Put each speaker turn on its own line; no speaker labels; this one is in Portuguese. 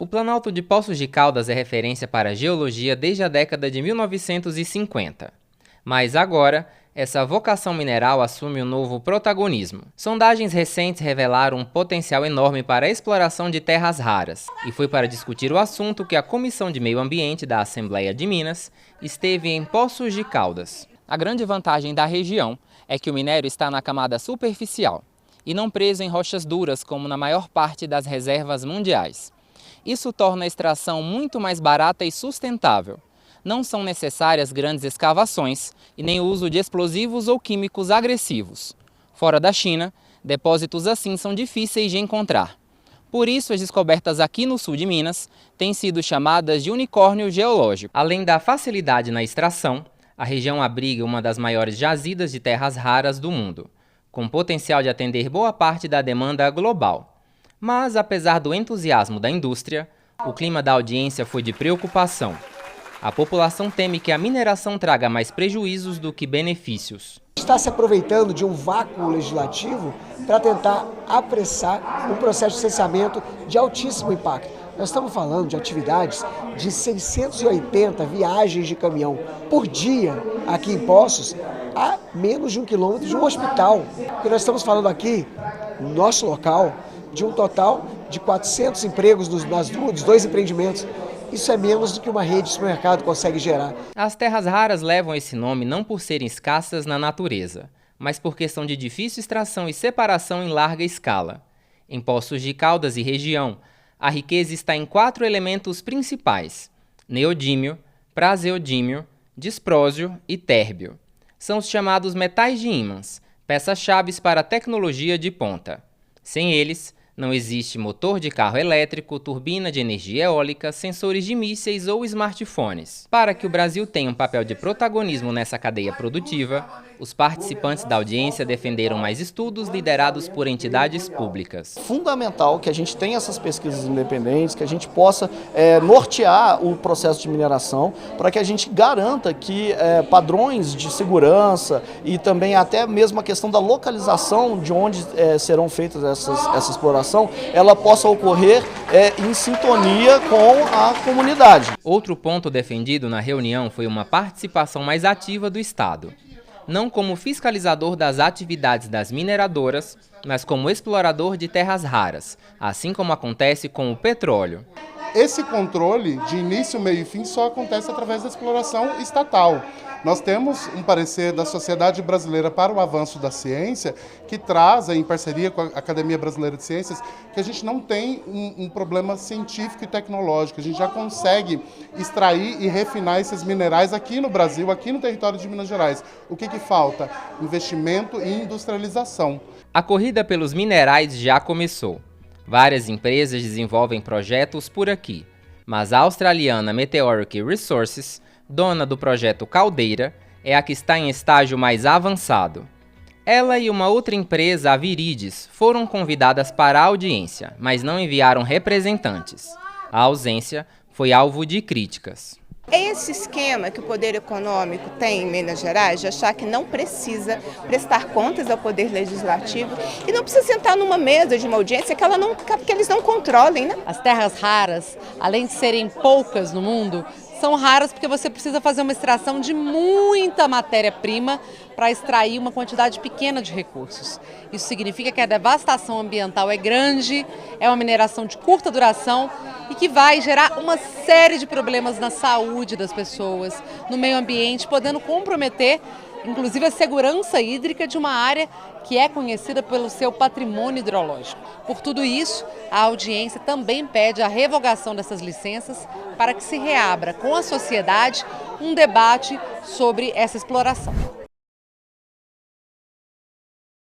O Planalto de Poços de Caldas é referência para a geologia desde a década de 1950. Mas agora, essa vocação mineral assume um novo protagonismo. Sondagens recentes revelaram um potencial enorme para a exploração de terras raras. E foi para discutir o assunto que a Comissão de Meio Ambiente da Assembleia de Minas esteve em Poços de Caldas. A grande vantagem da região é que o minério está na camada superficial e não preso em rochas duras como na maior parte das reservas mundiais. Isso torna a extração muito mais barata e sustentável. Não são necessárias grandes escavações e nem o uso de explosivos ou químicos agressivos. Fora da China, depósitos assim são difíceis de encontrar. Por isso, as descobertas aqui no sul de Minas têm sido chamadas de unicórnio geológico. Além da facilidade na extração, a região abriga uma das maiores jazidas de terras raras do mundo, com potencial de atender boa parte da demanda global. Mas, apesar do entusiasmo da indústria, o clima da audiência foi de preocupação. A população teme que a mineração traga mais prejuízos do que benefícios.
Está se aproveitando de um vácuo legislativo para tentar apressar um processo de licenciamento de altíssimo impacto. Nós estamos falando de atividades de 680 viagens de caminhão por dia aqui em Poços, a menos de 1 quilômetro de um hospital. E nós estamos falando aqui, no nosso local, de um total de 400 empregos nos 2 empreendimentos. Isso é menos do que uma rede de supermercado consegue gerar.
As terras raras levam esse nome não por serem escassas na natureza, mas porque são de difícil extração e separação em larga escala. Em Poços de Caldas e região, a riqueza está em 4 elementos principais: neodímio, praseodímio, disprósio e térbio. São os chamados metais de ímãs, peças-chave para a tecnologia de ponta. Sem eles, não existe motor de carro elétrico, turbina de energia eólica, sensores de mísseis ou smartphones. Para que o Brasil tenha um papel de protagonismo nessa cadeia produtiva, os participantes da audiência defenderam mais estudos liderados por entidades públicas.
Fundamental que a gente tenha essas pesquisas independentes, que a gente possa nortear o processo de mineração, para que a gente garanta que padrões de segurança e também até mesmo a questão da localização de onde serão feitas essa exploração, ela possa ocorrer em sintonia com a comunidade.
Outro ponto defendido na reunião foi uma participação mais ativa do Estado. Não como fiscalizador das atividades das mineradoras, mas como explorador de terras raras, assim como acontece com o petróleo.
Esse controle de início, meio e fim só acontece através da exploração estatal. Nós temos um parecer da Sociedade Brasileira para o Avanço da Ciência, que traz, em parceria com a Academia Brasileira de Ciências, que a gente não tem um problema científico e tecnológico. A gente já consegue extrair e refinar esses minerais aqui no Brasil, aqui no território de Minas Gerais. O que falta? Investimento e industrialização.
A corrida pelos minerais já começou. Várias empresas desenvolvem projetos por aqui, mas a australiana Meteoric Resources, dona do projeto Caldeira, é a que está em estágio mais avançado. Ela e uma outra empresa, a Virides, foram convidadas para a audiência, mas não enviaram representantes. A ausência foi alvo de críticas.
É esse esquema que o poder econômico tem em Minas Gerais, de achar que não precisa prestar contas ao poder legislativo e não precisa sentar numa mesa de uma audiência que eles não controlem, né?
As terras raras, além de serem poucas no mundo, são raras porque você precisa fazer uma extração de muita matéria-prima para extrair uma quantidade pequena de recursos. Isso significa que a devastação ambiental é grande, é uma mineração de curta duração e que vai gerar uma série de problemas na saúde das pessoas, no meio ambiente, podendo comprometer inclusive a segurança hídrica de uma área que é conhecida pelo seu patrimônio hidrológico. Por tudo isso, a audiência também pede a revogação dessas licenças para que se reabra com a sociedade um debate sobre essa exploração.